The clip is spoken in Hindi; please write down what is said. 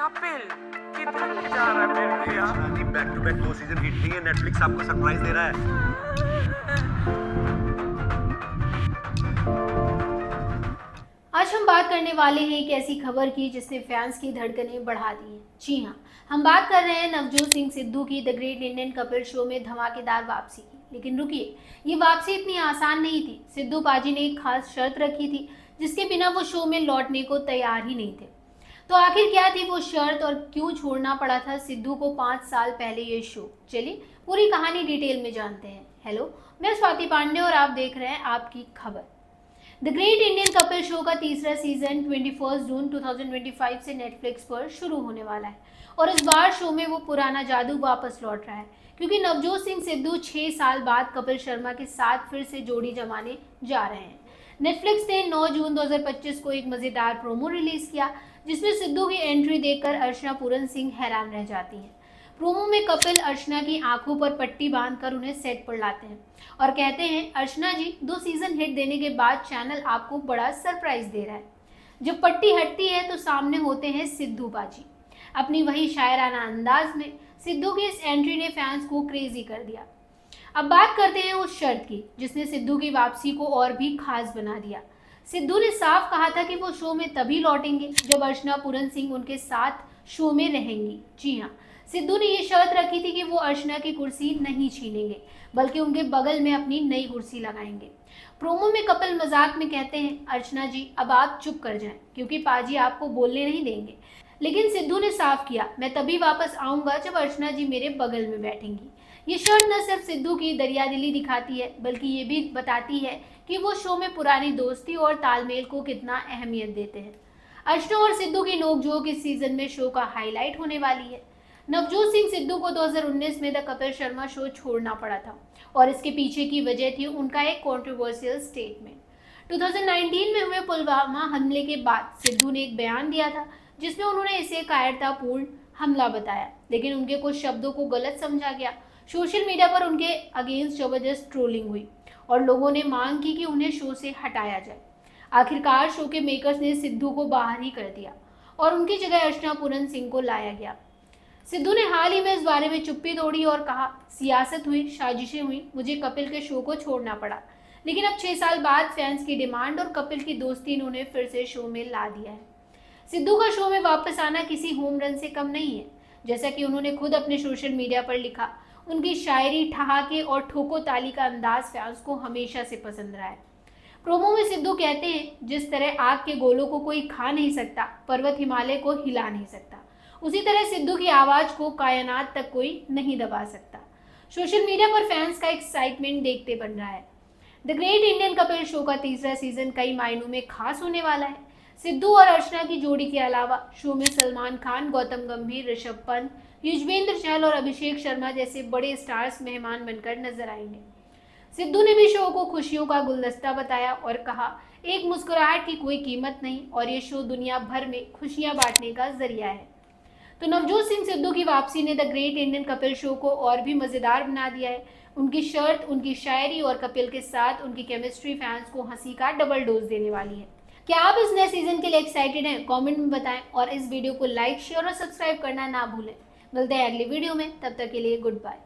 कपिल किधर ले जा रहा है मेरे को यार? Back to back 2 season hit नहीं है, नेटफ्लिक्स आपको सरप्राइज दे रहा है। आज हम बात करने वाले हैं एक ऐसी खबर की जिसने फैंस की धड़कनें बढ़ा दी हैं। जी हाँ, हम बात कर रहे हैं नवजोत सिंह सिद्धू की the great Indian Kapil show में धमाकेदार वापसी की। लेकिन रुकिए, ये वापसी इतनी आसान नहीं थी। सिद्धू पाजी ने एक खास शर्त रखी थी जिसके बिना वो शो में लौटने को तैयार ही नहीं थे। तो आखिर क्या थी वो शर्त और क्यों छोड़ना पड़ा था सिद्धू को 5 साल पहले ये शो? चलिए पूरी कहानी डिटेल में जानते हैं। हेलो, मैं स्वाति पांडे और आप देख रहे हैं आपकी खबर। The great Indian Kapil show का तीसरा सीजन 21 जून 2025 से नेटफ्लिक्स पर शुरू होने वाला है और इस बार शो में वो पुराना जादू वापस लौट रहा है क्योंकि नवजोत सिंह सिद्धू 6 साल बाद कपिल शर्मा के साथ फिर से जोड़ी जमाने जा रहे हैं। नेटफ्लिक्स ने 9 जून 2025 को एक मजेदार प्रोमो रिलीज किया जिसमें सिद्धू की एंट्री देखकर अर्चना पूरन सिंह हैरान रह जाती हैं। प्रोमो में कपिल अर्चना की आंखों पर पट्टी बांधकर उन्हें सेट पर लाते हैं और कहते हैं, अर्चना जी 2 सीजन हिट देने के बाद चैनल आपको बड़ा सरप्राइज दे रहा है। जब पट्टी हटती है तो सामने होते हैं सिद्धू पाजी। अपनी वही शायराना अंदाज में सिद्धू की इस एंट्री ने फैंस को क्रेजी कर दिया। अब बात करते हैं उस शर्त की जिसने सिद्धू की वापसी को और भी खास बना दिया। सिद्धू ने साफ कहा था कि वो शो में तभी लौटेंगे जब अर्चना पूरन सिंह उनके साथ शो में रहेंगी। जी हाँ, सिद्धू ने ये शर्त रखी थी कि वो अर्चना की कुर्सी नहीं छीनेंगे बल्कि उनके बगल में अपनी नई कुर्सी लगाएंगे। प्रोमो में कपिल मजाक में कहते हैं, अर्चना जी अब आप चुप कर जाएं क्योंकि पाजी आपको बोलने नहीं देंगे। लेकिन सिद्धू ने साफ किया, मैं तभी वापस आऊंगा जब अर्चना जी मेरे बगल में बैठेंगी। ये शर्त न सिर्फ सिद्धू की दरियादिली दिखाती है बल्कि ये भी बताती है कि वो शो में पुरानी दोस्ती और तालमेल को कितना अहमियत देते हैं। अर्चना और सिद्धू की नोकझोंक इस सीजन में शो का हाईलाइट होने वाली है। नवजोत सिंह सिद्धू को 2019 में द कपिल शर्मा शो छोड़ना पड़ा था और इसके पीछे की वजह थी उनका एक कंट्रोवर्शियल स्टेटमेंट। 2019 में हुए पुलवामा हमले के बाद सिद्धू ने एक बयान दिया था जिसमें उन्होंने इसे कायरतापूर्ण हमला बताया, लेकिन उनके कुछ शब्दों को गलत समझा गया। सोशल मीडिया पर उनके अगेंस्ट जबरदस्त ट्रोलिंग हुई और लोगों ने मांग की कि उन्हें शो से हटाया जाए। आखिरकार शो के मेकर्स ने सिद्धू को बाहर ही कर दिया और उनकी जगह अर्चना पूरन सिंह को लाया गया। सिद्धू ने हाल ही में इस बारे में चुप्पी तोड़ी और कहा, सियासत हुई, साजिशें हुई, मुझे कपिल के शो को छोड़ना पड़ा। लेकिन अब 6 साल बाद फैंस की डिमांड और कपिल की दोस्ती ने उन्हें फिर से शो में ला दिया है। सिद्धू का शो में वापस आना किसी होम रन से कम नहीं है। जैसा कि उन्होंने खुद अपने सोशल मीडिया पर लिखा, उनकी शायरी, ठहाके और ठोको ताली का अंदाज फैंस को हमेशा से पसंद रहा है। प्रोमो में सिद्धू कहते हैं, जिस तरह आग के गोलों को कोई खा नहीं सकता, पर्वत हिमालय को हिला नहीं सकता, उसी तरह सिद्धू की आवाज को कायनात तक कोई नहीं दबा सकता। सोशल मीडिया पर फैंस का एक्साइटमेंट देखते बन रहा है। The great Indian Kapil show का तीसरा सीजन कई मायनों में खास होने वाला है। सिद्धू और अर्चना की जोड़ी के अलावा शो में सलमान खान, गौतम गंभीर, ऋषभ पंत, युजवेंद्र चहल और अभिषेक शर्मा जैसे बड़े स्टार्स मेहमान बनकर नजर आएंगे। सिद्धू ने भी शो को खुशियों का गुलदस्ता बताया और कहा, एक मुस्कुराहट की कोई कीमत नहीं और ये शो दुनिया भर में खुशियां बांटने का जरिया है। तो नवजोत सिंह सिद्धू की वापसी ने the great Indian Kapil show को और भी मजेदार बना दिया है। उनकी शर्त, उनकी शायरी और कपिल के साथ उनकी केमिस्ट्री फैंस को हंसी का डबल डोज देने वाली है। क्या आप इस नए सीजन के लिए एक्साइटेड हैं? कमेंट में बताएं और इस वीडियो को लाइक, शेयर और सब्सक्राइब करना ना भूलें। मिलते हैं अगली वीडियो में, तब तक के लिए गुड बाय।